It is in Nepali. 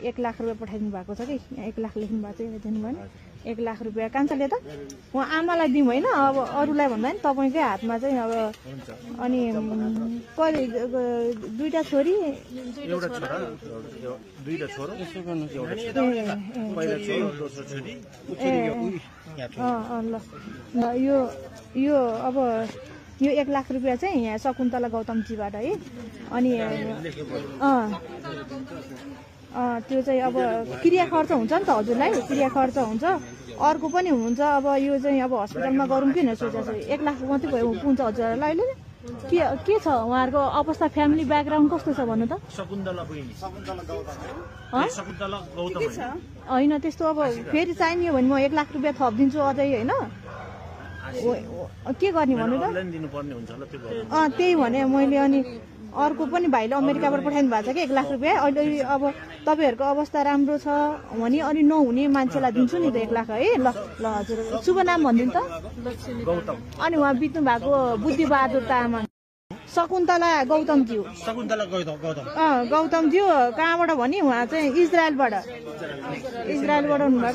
1 लाख रुपियाँ पठाइदिनु भएको छ कि 1 लाख लेख्नु भएको छ हेर्नु भएन 1 लाख रुपियाँ कान्छाले त उहाँ आमालाई दिउँ होइन अब अरूलाई भन्दा नि तपाईँकै हातमा चाहिँ अब अनि कहिले 2टा छोरी एउटा छोरा दुईटा छोरो पहिला छोरो दोस्रो छोरी ल यो अब यो 1 लाख रुपियाँ चाहिँ यहाँ शकुन्तला गौतमजीबाट है अनि त्यो चाहिँ अब क्रिया खर्च हुन्छ नि त हजुरलाई क्रिया खर्च हुन्छ अर्को पनि हुन्छ अब यो चाहिँ अब हस्पिटलमा गरौँ कि भनेर सोचेको छु 1 लाख मात्रै पुग्छ हजुरहरूलाई अहिले के छ उहाँहरूको अवस्था फ्यामिली ब्याकग्राउन्ड कस्तो छ भन्नु त होइन त्यस्तो अब फेरि चाहिने हो भने म 1 लाख रुपियाँ थपिदिन्छु अझै होइन के गर्ने भन्नु त त्यही भने मैले अनि अर्को पनि भाइले अमेरिकाबाट पठाइनु भएको छ कि 1 लाख रुपियाँ अहिले अब तपाईँहरूको अवस्था राम्रो छ भने अनि नहुने मान्छेलाई दिन्छु नि त 1 लाख है ल ल हजुर शुभ नाम भनिदिनु त अनि उहाँ बित्नु भएको बुद्धिबहादुर तामाङ शकुन्तला गौतमज्यू गौतमज्यू कहाँबाट भने उहाँ चाहिँ इजरायलबाट हुनुभएको